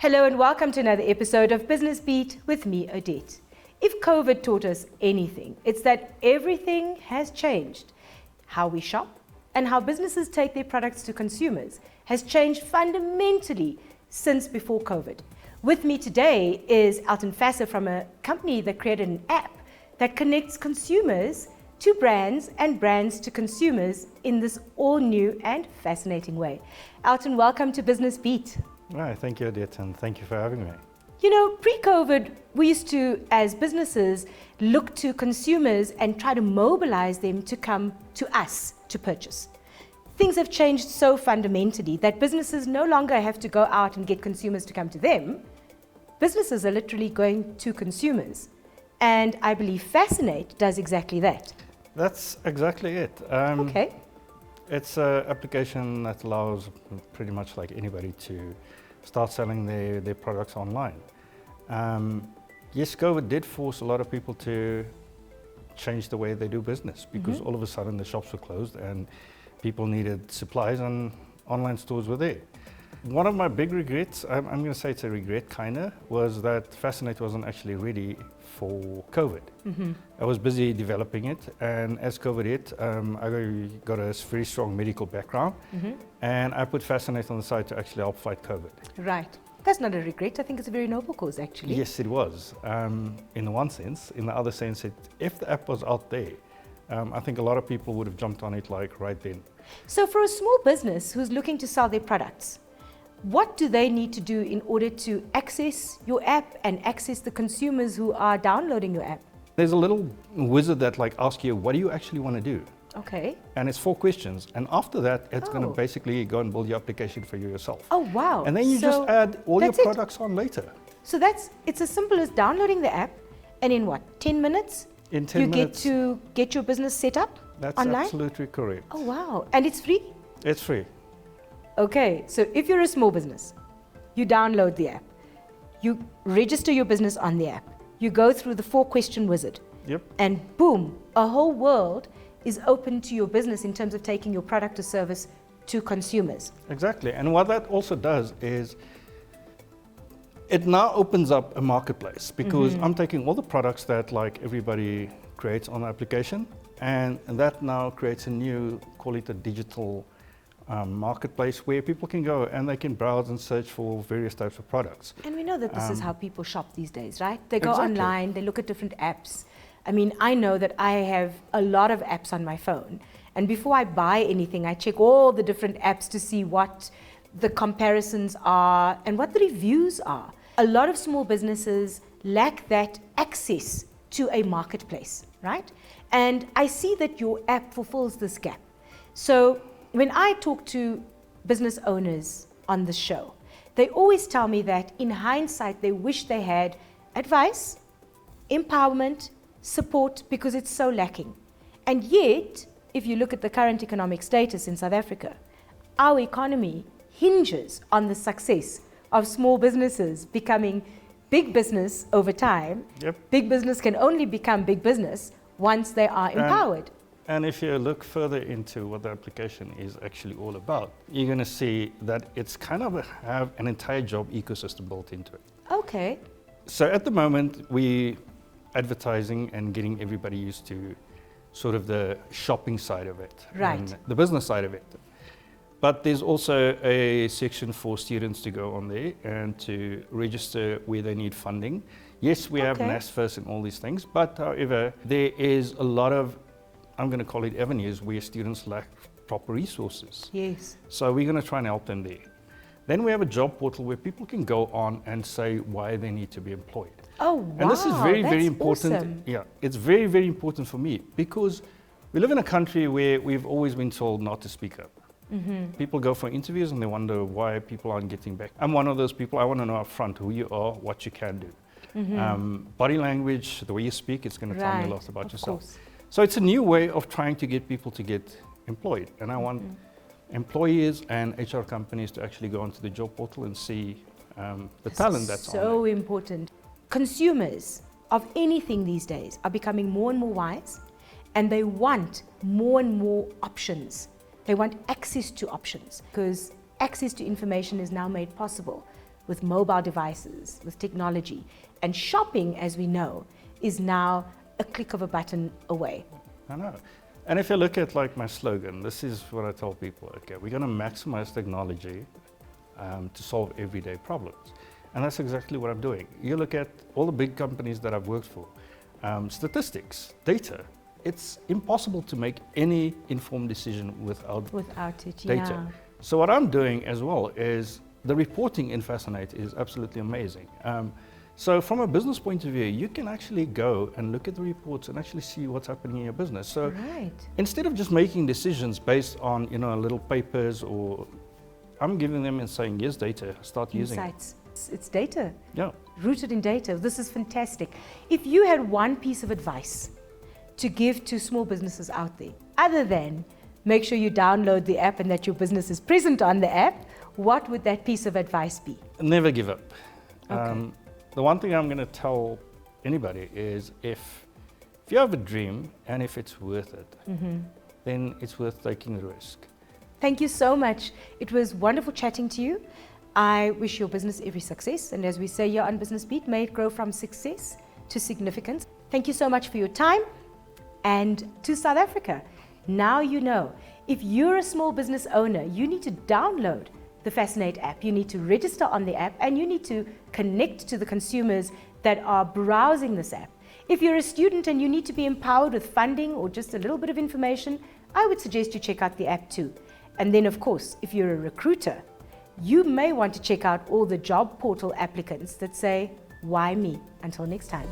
Hello and welcome to another episode of Business Beat with me, Odette. If COVID taught us anything, it's that everything has changed. How we shop and how businesses take their products to consumers has changed fundamentally since before COVID. With me today is Elton Fasser from a company that created an app that connects consumers to brands and brands to consumers in this all new and fascinating way. Elton, welcome to Business Beat. Right, thank you, Odette, and thank you for having me. You know, pre-COVID, we used to, as businesses, look to consumers and try to mobilize them to come to us to purchase. Things have changed so fundamentally that businesses no longer have to go out and get consumers to come to them. Businesses are literally going to consumers. And I believe Fassernate does exactly that. That's exactly it. Okay. It's an application that allows pretty much like anybody to start selling their products online. Yes, COVID did force a lot of people to change the way they do business because all of a sudden the shops were closed and people needed supplies and online stores were there. One of my big regrets, I'm going to say it's a regret kinda, was that Fassernate wasn't actually ready for COVID. I was busy developing it, and as COVID hit, I got a very strong medical background, and I put Fassernate on the side to actually help fight COVID. Right. That's not a regret. I think it's a very noble cause, actually. Yes, it was. In the one sense. In the other sense, if the app was out there, I think a lot of people would have jumped on it like right then. So for a small business who's looking to sell their products, what do they need to do in order to access your app and access the consumers who are downloading your app? There's a little wizard that like asks you, what do you actually want to do? Okay. And it's 4 questions. And after that, it's going to basically go and build your application for you yourself. Oh, wow. And then you just add all your products on later. So it's as simple as downloading the app, and in what, 10 minutes? In 10 minutes. You get to get your business set up That's online? Absolutely correct. Oh, wow. And it's free? It's free. Okay, so if you're a small business, you download the app, you register your business on the app, you go through the 4-question wizard, and boom, a whole world is open to your business in terms of taking your product or service to consumers. Exactly, and what that also does is it now opens up a marketplace because I'm taking all the products that like everybody creates on the application, and that now creates a new, call it a digital marketplace where people can go and they can browse and search for various types of products. And we know that this is how people shop these days, right? They go online, they look at different apps. I mean, I know that I have a lot of apps on my phone, and before I buy anything, I check all the different apps to see what the comparisons are and what the reviews are. A lot of small businesses lack that access to a marketplace, right? And I see that your app fulfills this gap. So when I talk to business owners on the show, they always tell me that in hindsight, they wish they had advice, empowerment, support, because it's so lacking. And yet, if you look at the current economic status in South Africa, our economy hinges on the success of small businesses becoming big business over time. Big business can only become big business once they are empowered. And if you look further into what the application is actually all about, you're going to see that it's kind of have an entire job ecosystem built into it. Okay. So at the moment, we advertising and getting everybody used to sort of the shopping side of it, and the business side of it. But there's also a section for students to go on there and to register where they need funding. Yes, we have NSFAS and all these things, but however, there is a lot of, I'm going to call it avenues, where students lack proper resources. Yes. So we're going to try and help them there. Then we have a job portal where people can go on and say why they need to be employed. Oh, wow. And this is very important. Awesome. Yeah, it's very, very important for me because we live in a country where we've always been told not to speak up. People go for interviews and they wonder why people aren't getting back. I'm one of those people. I want to know up front who you are, what you can do. Body language, the way you speak, it's going to tell me a lot about yourself. So it's a new way of trying to get people to get employed. And I want employers and HR companies to actually go onto the job portal and see the talent that's on there. So important. Consumers of anything these days are becoming more and more wise, and they want more and more options. They want access to options because access to information is now made possible with mobile devices, with technology. And shopping, as we know, is now a click of a button away. I know. And if you look at like my slogan, this is what I tell people, okay, we're going to maximize technology to solve everyday problems. And that's exactly what I'm doing. You look at all the big companies that I've worked for, statistics, data. It's impossible to make any informed decision without it, data. yeah. So what I'm doing as well is the reporting in Fassernate is absolutely amazing. So from a business point of view, you can actually go and look at the reports and actually see what's happening in your business. So instead of just making decisions based on little papers, or I'm giving them and saying, yes, data, start using it. It's data. Yeah. Rooted in data. This is fantastic. If you had one piece of advice to give to small businesses out there, other than make sure you download the app and that your business is present on the app, what would that piece of advice be? Never give up. Okay. The one thing I'm going to tell anybody is if you have a dream and if it's worth it, then it's worth taking the risk. Thank you so much. It was wonderful chatting to you. I wish your business every success. And as we say here on Business Beat, may it grow from success to significance. Thank you so much for your time. And to South Africa, now you know, if you're a small business owner, you need to download the Fassernate app. You need to register on the app and you need to connect to the consumers that are browsing this app. If you're a student and you need to be empowered with funding or just a little bit of information, I would suggest you check out the app too. And then of course, if you're a recruiter, you may want to check out all the job portal applicants that say, why me? Until next time.